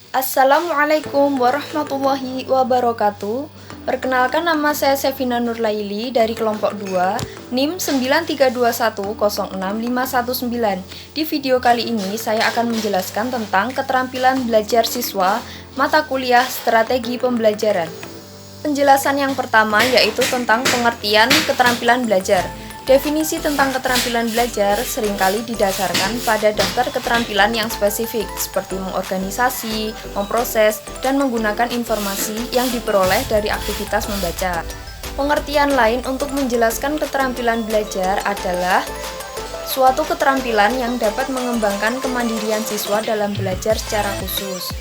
Assalamualaikum warahmatullahi wabarakatuh. Perkenalkan, nama saya Sevina Nurlaili dari kelompok 2 NIM 9321065519. Di video kali ini saya akan menjelaskan tentang keterampilan belajar siswa mata kuliah strategi pembelajaran. Penjelasan yang pertama yaitu tentang pengertian keterampilan belajar. Definisi tentang keterampilan belajar seringkali didasarkan pada daftar keterampilan yang spesifik, seperti mengorganisasi, memproses, dan menggunakan informasi yang diperoleh dari aktivitas membaca. Pengertian lain untuk menjelaskan keterampilan belajar adalah suatu keterampilan yang dapat mengembangkan kemandirian siswa dalam belajar secara khusus.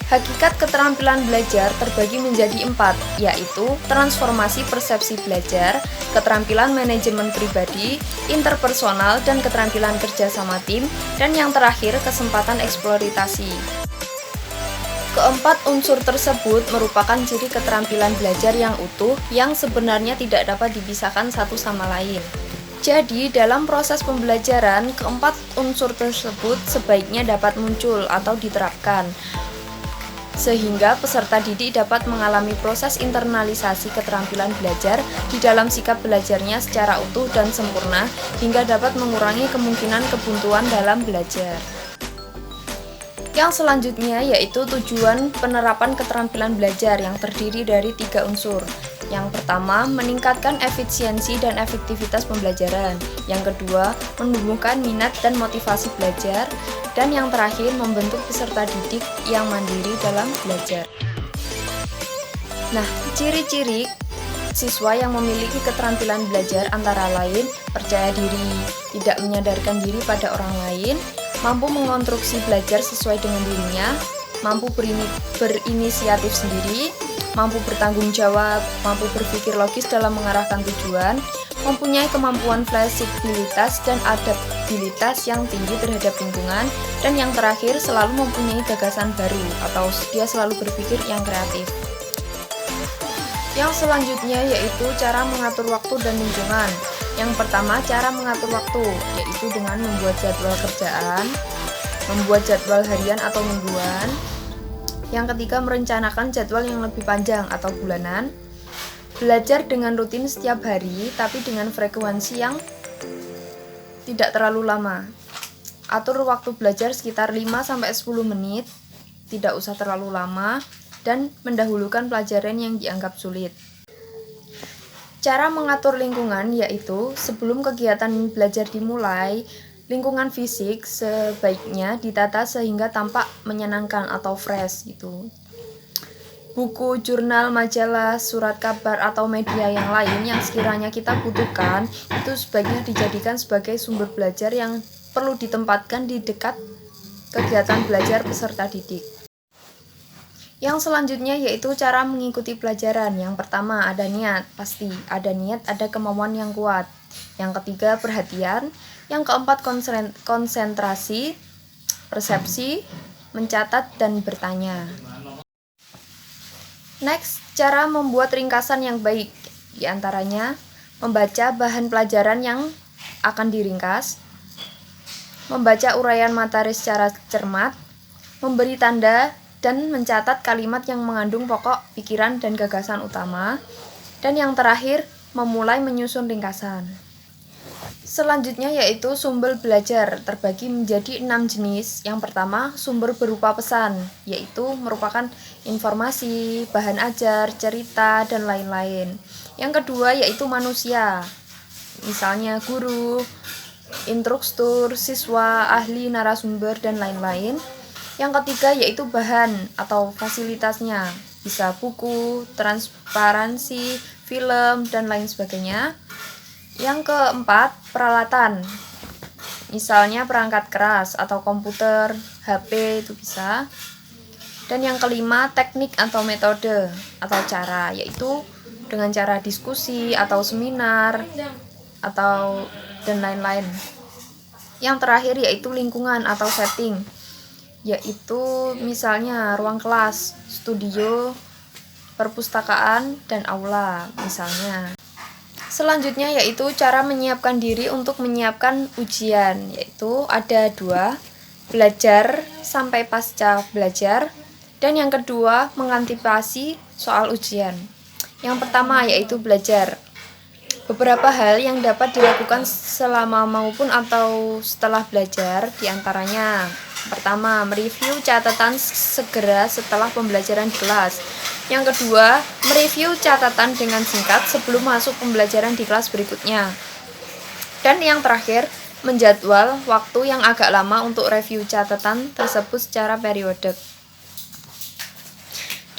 Hakikat keterampilan belajar terbagi menjadi 4, yaitu transformasi persepsi belajar, keterampilan manajemen pribadi, interpersonal, dan keterampilan kerja sama tim, dan yang terakhir kesempatan eksploitasi. Keempat unsur tersebut merupakan ciri keterampilan belajar yang utuh yang sebenarnya tidak dapat dipisahkan satu sama lain. Jadi, dalam proses pembelajaran, keempat unsur tersebut sebaiknya dapat muncul atau diterapkan, sehingga peserta didik dapat mengalami proses internalisasi keterampilan belajar di dalam sikap belajarnya secara utuh dan sempurna, hingga dapat mengurangi kemungkinan kebuntuan dalam belajar. Yang selanjutnya yaitu tujuan penerapan keterampilan belajar yang terdiri dari 3 unsur. Yang pertama, meningkatkan efisiensi dan efektivitas pembelajaran. Yang kedua, menumbuhkan minat dan motivasi belajar. Dan yang terakhir, membentuk peserta didik yang mandiri dalam belajar. Nah, ciri-ciri siswa yang memiliki keterampilan belajar antara lain percaya diri, tidak menyadarkan diri pada orang lain, mampu mengonstruksi belajar sesuai dengan dirinya, mampu berinisiatif sendiri, mampu bertanggung jawab, mampu berpikir logis dalam mengarahkan tujuan, mempunyai kemampuan fleksibilitas dan adaptabilitas yang tinggi terhadap lingkungan, dan yang terakhir selalu mempunyai gagasan baru atau dia selalu berpikir yang kreatif. Yang selanjutnya yaitu cara mengatur waktu dan lingkungan. Yang pertama, cara mengatur waktu, yaitu dengan membuat jadwal kerjaan, membuat jadwal harian atau mingguan. Yang ketiga, merencanakan jadwal yang lebih panjang atau bulanan. Belajar dengan rutin setiap hari, tapi dengan frekuensi yang tidak terlalu lama. Atur waktu belajar sekitar 5-10 menit, tidak usah terlalu lama, dan mendahulukan pelajaran yang dianggap sulit. Cara mengatur lingkungan yaitu sebelum kegiatan belajar dimulai, lingkungan fisik sebaiknya ditata sehingga tampak menyenangkan atau fresh gitu. Buku, jurnal, majalah, surat kabar, atau media yang lain yang sekiranya kita butuhkan itu sebaiknya dijadikan sebagai sumber belajar yang perlu ditempatkan di dekat kegiatan belajar peserta didik. Yang selanjutnya yaitu cara mengikuti pelajaran. Yang pertama, ada niat, pasti ada niat, ada kemauan yang kuat. Yang ketiga, perhatian. Yang keempat, konsentrasi, persepsi, mencatat, dan bertanya. Next, cara membuat ringkasan yang baik. Di antaranya, membaca bahan pelajaran yang akan diringkas, membaca uraian materi secara cermat, memberi tanda dan mencatat kalimat yang mengandung pokok pikiran dan gagasan utama, dan yang terakhir, memulai menyusun ringkasan. Selanjutnya yaitu sumber belajar, terbagi menjadi 6 jenis. Yang pertama, sumber berupa pesan, yaitu merupakan informasi, bahan ajar, cerita, dan lain-lain. Yang kedua yaitu manusia, misalnya guru, instruktur, siswa, ahli, narasumber, dan lain-lain. Yang ketiga yaitu bahan atau fasilitasnya, bisa buku, transparansi, film, dan lain sebagainya. Yang keempat, peralatan, misalnya perangkat keras atau komputer, HP itu bisa. Dan yang kelima, teknik atau metode atau cara, yaitu dengan cara diskusi atau seminar atau dan lain-lain. Yang terakhir yaitu lingkungan atau setting, yaitu misalnya ruang kelas, studio, perpustakaan, dan aula misalnya. Selanjutnya yaitu cara menyiapkan diri untuk menyiapkan ujian, yaitu ada 2. belajar sampai pasca belajar. Dan yang kedua, mengantisipasi soal ujian. Yang pertama yaitu belajar. Beberapa hal yang dapat dilakukan selama maupun atau setelah belajar, diantaranya pertama, mereview catatan segera setelah pembelajaran di kelas. Yang kedua, mereview catatan dengan singkat sebelum masuk pembelajaran di kelas berikutnya. Dan yang terakhir, menjadwal waktu yang agak lama untuk review catatan tersebut secara periodik.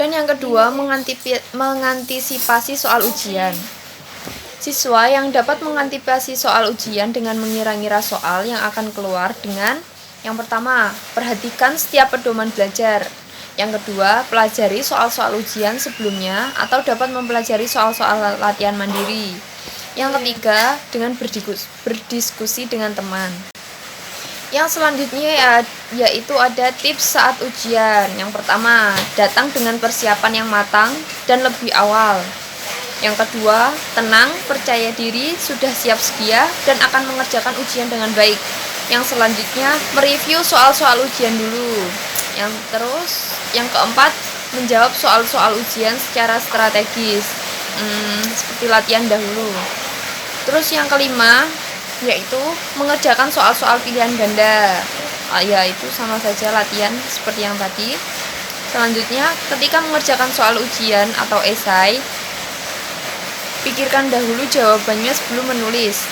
Dan yang kedua, mengantisipasi soal ujian. Siswa yang dapat mengantisipasi soal ujian dengan mengira-ngira soal yang akan keluar dengan yang pertama, perhatikan setiap pedoman belajar. Yang kedua, pelajari soal-soal ujian sebelumnya atau dapat mempelajari soal-soal latihan mandiri. Yang ketiga, dengan berdiskusi dengan teman. Yang selanjutnya yaitu ada tips saat ujian. Yang pertama, datang dengan persiapan yang matang dan lebih awal. Yang kedua, tenang, percaya diri, sudah siap sedia, dan akan mengerjakan ujian dengan baik. Yang selanjutnya, mereview soal-soal ujian dulu. Yang keempat, menjawab soal-soal ujian secara strategis, seperti latihan dahulu. Terus yang kelima, yaitu mengerjakan soal-soal pilihan ganda. Yaitu sama saja latihan seperti yang tadi. Selanjutnya, ketika mengerjakan soal ujian atau esai, pikirkan dahulu jawabannya sebelum menulis.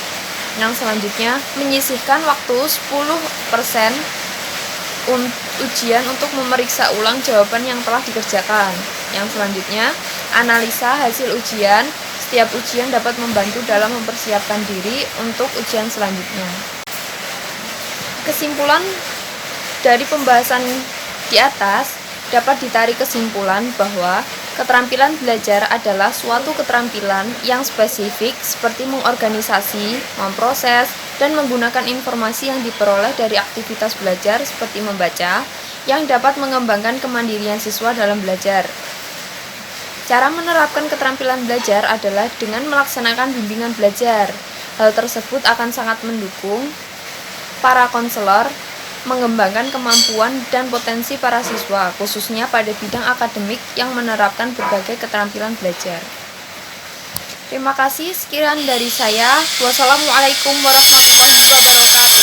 Yang selanjutnya, menyisihkan waktu 10% ujian untuk memeriksa ulang jawaban yang telah dikerjakan. Yang selanjutnya, analisa hasil ujian. Setiap ujian dapat membantu dalam mempersiapkan diri untuk ujian selanjutnya. Kesimpulan dari pembahasan di atas, dapat ditarik kesimpulan bahwa keterampilan belajar adalah suatu keterampilan yang spesifik seperti mengorganisasi, memproses, dan menggunakan informasi yang diperoleh dari aktivitas belajar seperti membaca, yang dapat mengembangkan kemandirian siswa dalam belajar. Cara menerapkan keterampilan belajar adalah dengan melaksanakan bimbingan belajar. Hal tersebut akan sangat mendukung para konselor mengembangkan kemampuan dan potensi para siswa, khususnya pada bidang akademik yang menerapkan berbagai keterampilan belajar. Terima kasih, sekian dari saya. Wassalamualaikum warahmatullahi wabarakatuh.